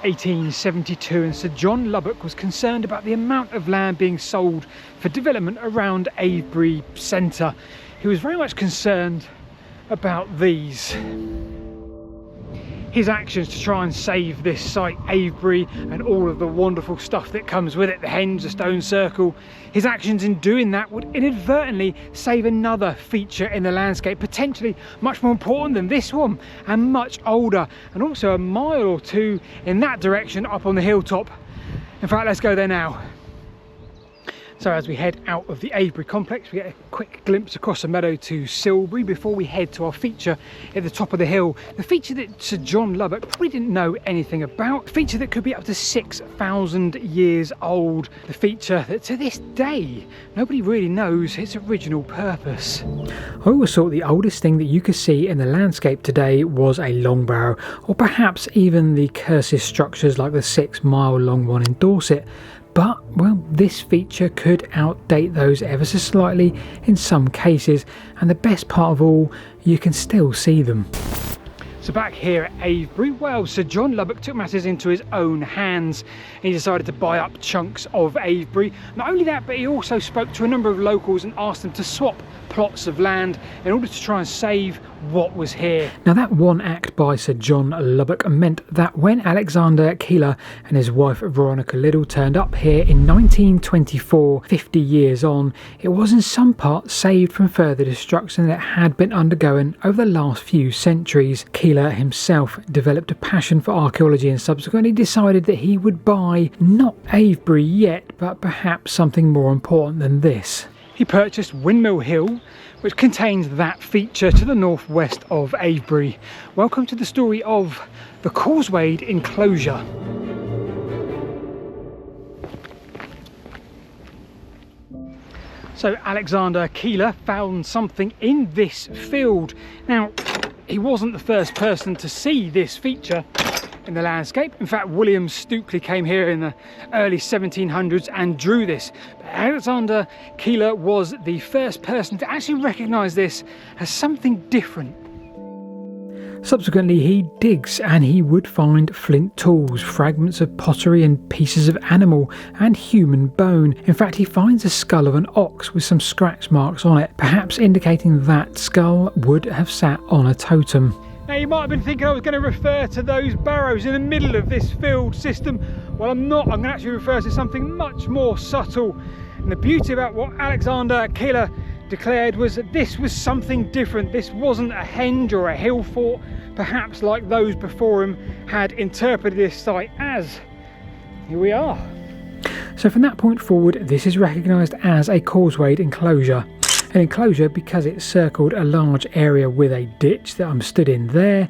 1872, and Sir John Lubbock was concerned about the amount of land being sold for development around Avebury Centre. He was very much concerned about these. His actions to try and save this site, Avebury, and all of the wonderful stuff that comes with it, the henge, the stone circle, his actions in doing that would inadvertently save another feature in the landscape, potentially much more important than this one, and much older, and also a mile or two in that direction up on the hilltop. In fact, let's go there now. So as we head out of the Avebury complex, we get a quick glimpse across the meadow to Silbury before we head to our feature at the top of the hill. The feature that Sir John Lubbock probably didn't know anything about. A feature that could be up to 6,000 years old. The feature that to this day, nobody really knows its original purpose. I always thought the oldest thing that you could see in the landscape today was a long barrow, or perhaps even the cursive structures like the 6-mile-long one in Dorset. But, well, this feature could outdate those ever so slightly in some cases, and the best part of all, you can still see them. So back here at Avebury, well, Sir John Lubbock took matters into his own hands, and he decided to buy up chunks of Avebury. Not only that, but he also spoke to a number of locals and asked them to swap plots of land in order to try and save what was here. Now that one act by Sir John Lubbock meant that when Alexander Keeler and his wife Veronica Liddell turned up here in 1924, 50 years on, it was in some part saved from further destruction that had been undergoing over the last few centuries. Keeler himself developed a passion for archaeology and subsequently decided that he would buy not Avebury yet, but perhaps something more important than this. He purchased Windmill Hill, which contains that feature to the northwest of Avebury. Welcome to the story of the Causewayed Enclosure. So Alexander Keeler found something in this field. Now, he wasn't the first person to see this feature in the landscape. In fact, William Stukeley came here in the early 1700s and drew this. But Alexander Keeler was the first person to actually recognise this as something different. Subsequently, he digs and he would find flint tools, fragments of pottery and pieces of animal and human bone. In fact, he finds a skull of an ox with some scratch marks on it, perhaps indicating that skull would have sat on a totem. Now you might have been thinking I was going to refer to those barrows in the middle of this field system. Well, I'm not. I'm going to actually refer to something much more subtle. And the beauty about what Alexander Keeler declared was that this was something different. This wasn't a henge or a hill fort, perhaps like those before him had interpreted this site as. Here we are. So from that point forward, this is recognised as a causewayed enclosure. An enclosure because it circled a large area with a ditch that I'm stood in there.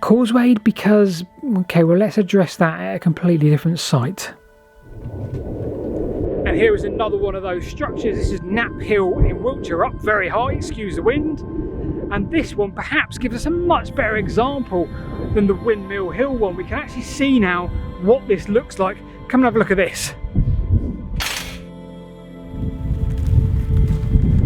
Causewayed because, okay, well, let's address that at a completely different site. And here is another one of those structures. This is Knapp Hill in Wiltshire, up very high, excuse the wind. And this one perhaps gives us a much better example than the Windmill Hill one. We can actually see now what this looks like. Come and have a look at this.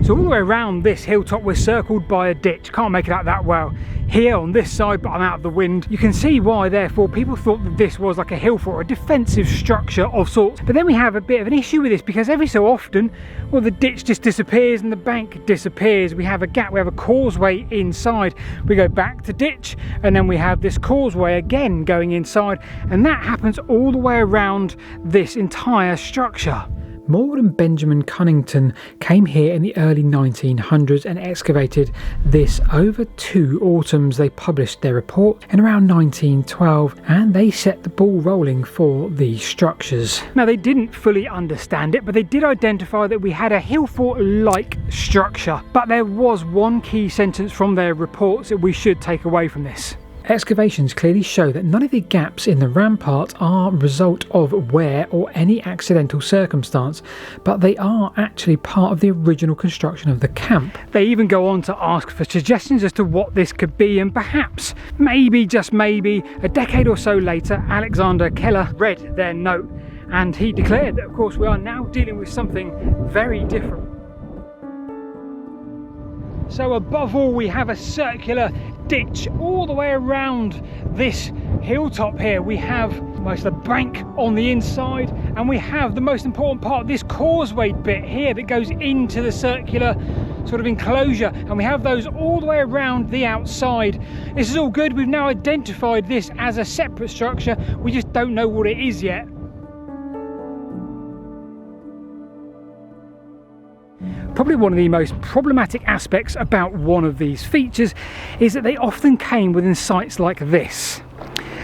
So all the way around this hilltop we're circled by a ditch. Can't make it out that well here on this side, but I'm out of the wind. You can see why therefore people thought that this was like a hill fort, a defensive structure of sorts. But then we have a bit of an issue with this because every so often, well, the ditch just disappears and the bank disappears. We have a gap, we have a causeway inside. We go back to ditch and then we have this causeway again going inside, and that happens all the way around this entire structure. Maud and Benjamin Cunnington came here in the early 1900s and excavated this over 2 autumns. They published their report in around 1912 and they set the ball rolling for these structures. Now they didn't fully understand it, but they did identify that we had a hill fort-like structure. But there was one key sentence from their reports that we should take away from this. Excavations clearly show that none of the gaps in the rampart are a result of wear or any accidental circumstance, but they are actually part of the original construction of the camp. They even go on to ask for suggestions as to what this could be, and perhaps, maybe, just maybe, a decade or so later, Alexander Keeler read their note and he declared that, of course, we are now dealing with something very different. So above all, we have a circular ditch all the way around this hilltop here. We have most of the bank on the inside, and we have the most important part, this causeway bit here that goes into the circular sort of enclosure, and we have those all the way around the outside. This is all good. We've now identified this as a separate structure. We just don't know what it is yet. Probably one of the most problematic aspects about one of these features is that they often came within sites like this.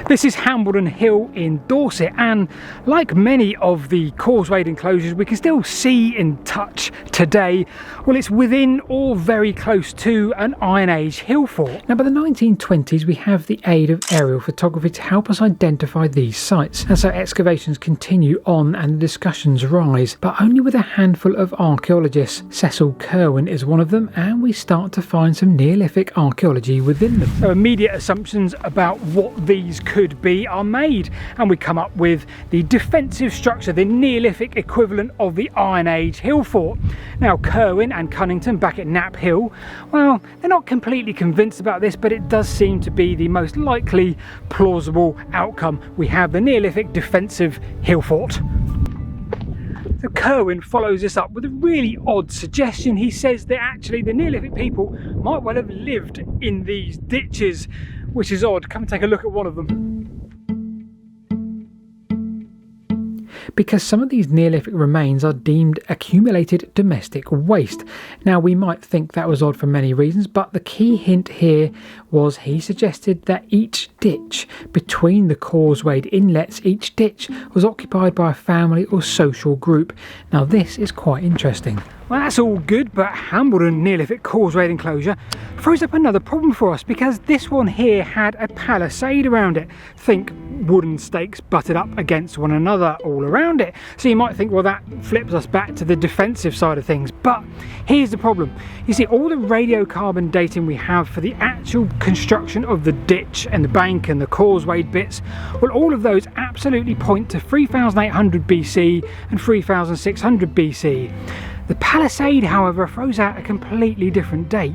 This is Hambledon Hill in Dorset, and like many of the Causewayed enclosures we can still see and touch today, well, it's within or very close to an Iron Age hill fort. Now, by the 1920s we have the aid of aerial photography to help us identify these sites, and so excavations continue on and the discussions rise, but only with a handful of archaeologists. Cecil Curwen is one of them, and we start to find some Neolithic archaeology within them. So immediate assumptions about what these could be are made, and we come up with the defensive structure, the Neolithic equivalent of the Iron Age hill fort. Now, Curwen and Cunnington back at Knapp Hill, well, they're not completely convinced about this, but it does seem to be the most likely plausible outcome. We have the Neolithic defensive hill fort. So Curwen follows this up with a really odd suggestion. He says that actually the Neolithic people might well have lived in these ditches, which is odd. Come and take a look at one of them. Because some of these Neolithic remains are deemed accumulated domestic waste. Now, we might think that was odd for many reasons, but the key hint here was he suggested that each ditch between the causewayed inlets, each ditch was occupied by a family or social group. Now, this is quite interesting. Well, that's all good, but Hambledon Neolithic Causewayed Enclosure throws up another problem for us, because this one here had a palisade around it. Think wooden stakes butted up against one another all around it. So you might think, well, that flips us back to the defensive side of things. But here's the problem. You see, all the radiocarbon dating we have for the actual construction of the ditch and the bank and the causewayed bits, well, all of those absolutely point to 3800 BC and 3600 BC. The palisade, however, throws out a completely different date,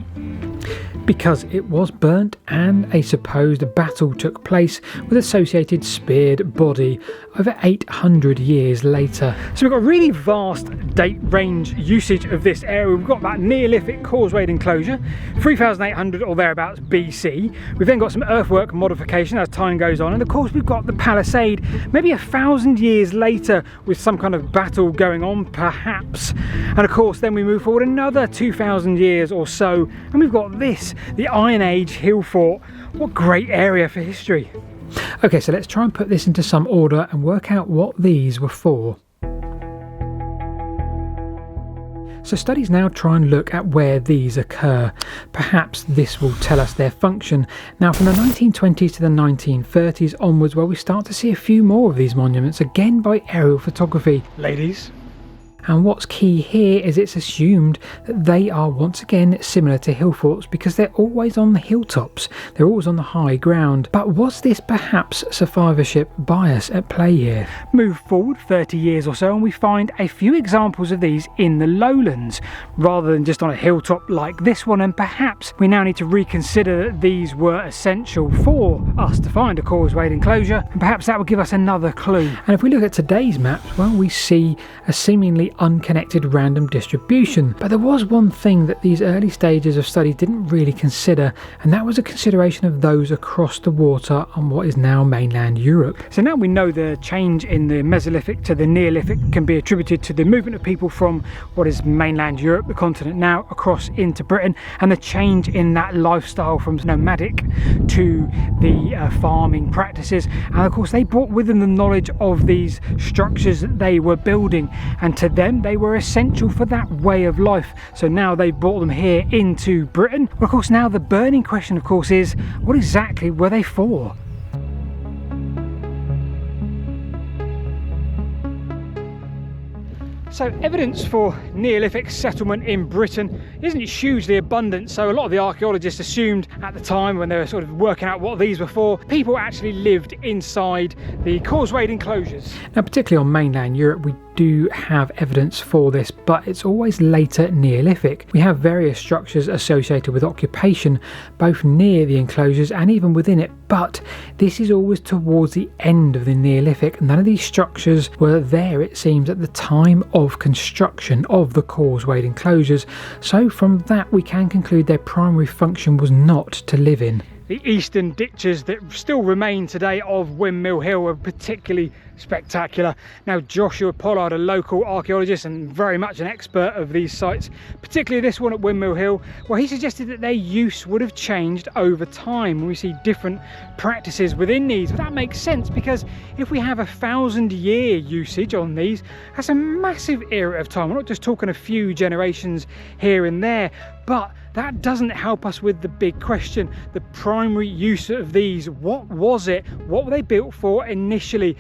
because it was burnt and a supposed battle took place with associated speared body over 800 years later. So we've got really vast date range usage of this area. We've got that Neolithic causewayed enclosure, 3800 or thereabouts BC. We've then got some earthwork modification as time goes on, and of course we've got the palisade maybe 1000 years later with some kind of battle going on perhaps. And of course then we move forward another 2000 years or so, and we've got this, the Iron Age hill fort. What great area for history. Okay, so let's try and put this into some order and work out what these were for. So studies now try and look at where these occur. Perhaps this will tell us their function. Now, from the 1920s to the 1930s onwards, well, we start to see a few more of these monuments, again by aerial photography. Ladies. And what's key here is it's assumed that they are once again similar to hill forts, because they're always on the hilltops, they're always on the high ground. But was this perhaps survivorship bias at play here? Move forward 30 years or so and we find a few examples of these in the lowlands rather than just on a hilltop like this one, and perhaps we now need to reconsider that these were essential for us to find a causewayed enclosure, and perhaps that will give us another clue. And if we look at today's maps, well, we see a seemingly unconnected random distribution. But there was one thing that these early stages of study didn't really consider, and that was a consideration of those across the water on what is now mainland Europe. So now we know the change in the Mesolithic to the Neolithic can be attributed to the movement of people from what is mainland Europe, the continent now, across into Britain, and the change in that lifestyle from nomadic to the farming practices. And of course they brought with them the knowledge of these structures that they were building, and to them they were essential for that way of life. So now they've brought them here into Britain. Well, of course now the burning question of course is, what exactly were they for? So evidence for Neolithic settlement in Britain isn't hugely abundant, so a lot of the archaeologists assumed at the time when they were sort of working out what these were for, people actually lived inside the causewayed enclosures. Now, particularly on mainland Europe, we do have evidence for this, but it's always later Neolithic. We have various structures associated with occupation, both near the enclosures and even within it, but this is always towards the end of the Neolithic. None of these structures were there, it seems, at the time of construction of the Causewayed Enclosures, so from that we can conclude their primary function was not to live in. The eastern ditches that still remain today of Windmill Hill are particularly spectacular. Now, Joshua Pollard, a local archaeologist and very much an expert of these sites, particularly this one at Windmill Hill, well, he suggested that their use would have changed over time. We see different practices within these, but that makes sense, because if we have 1,000-year usage on these, that's a massive era of time. We're not just talking a few generations here and there, but that doesn't help us with the big question, the primary use of these. What was it? What were they built for initially?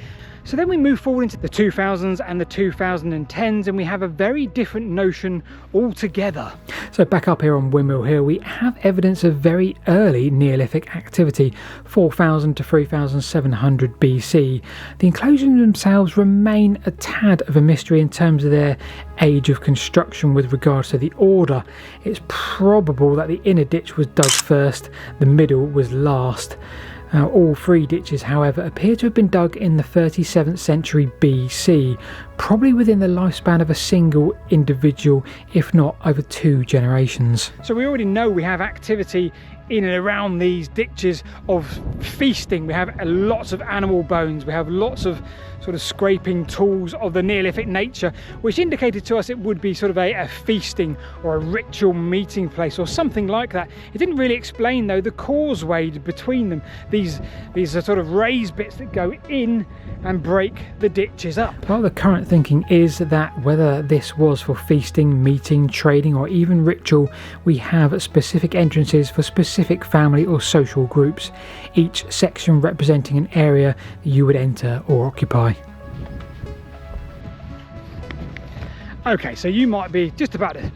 So then we move forward into the 2000s and the 2010s, and we have a very different notion altogether. So back up here on Windmill Hill, we have evidence of very early Neolithic activity, 4000 to 3700 BC. The enclosures themselves remain a tad of a mystery in terms of their age of construction with regards to the order. It's probable that the inner ditch was dug first, the middle was last. All three ditches, however, appear to have been dug in the 37th century BC, probably within the lifespan of a single individual, if not over 2 generations. So we already know we have activity in and around these ditches of feasting. We have lots of animal bones, we have lots of sort of scraping tools of the Neolithic nature, which indicated to us it would be sort of a feasting or a ritual meeting place or something like that. It didn't really explain though the causeway between them. These are sort of raised bits that go in and break the ditches up. Well, the current thinking is that whether this was for feasting, meeting, trading or even ritual, we have specific entrances for specific family or social groups, each section representing an area that you would enter or occupy. Okay, so you might be just about to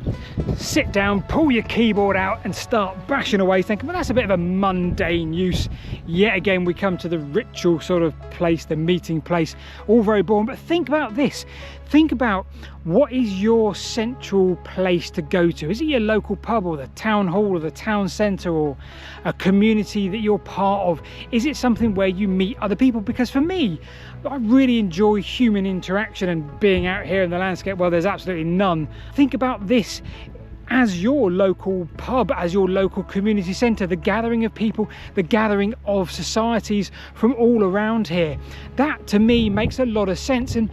sit down, pull your keyboard out and start bashing away thinking, well, that's a bit of a mundane use. Yet again, we come to the ritual sort of place, the meeting place, all very boring. But think about this. Think about, what is your central place to go to? Is it your local pub or the town hall or the town centre or a community that you're part of? Is it something where you meet other people? Because for me, I really enjoy human interaction and being out here in the landscape. Well, there's absolutely none. Think about this as your local pub, as your local community centre, the gathering of people, the gathering of societies from all around here. That to me makes a lot of sense. And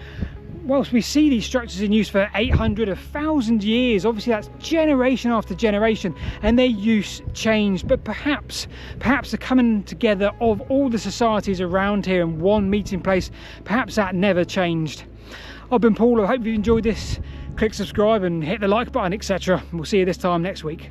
whilst we see these structures in use for 800, 1,000 years, obviously that's generation after generation, and their use changed, but perhaps the coming together of all the societies around here in one meeting place, perhaps that never changed. I've been Paul, I hope you enjoyed this. Click subscribe and hit the like button, etc. We'll see you this time next week.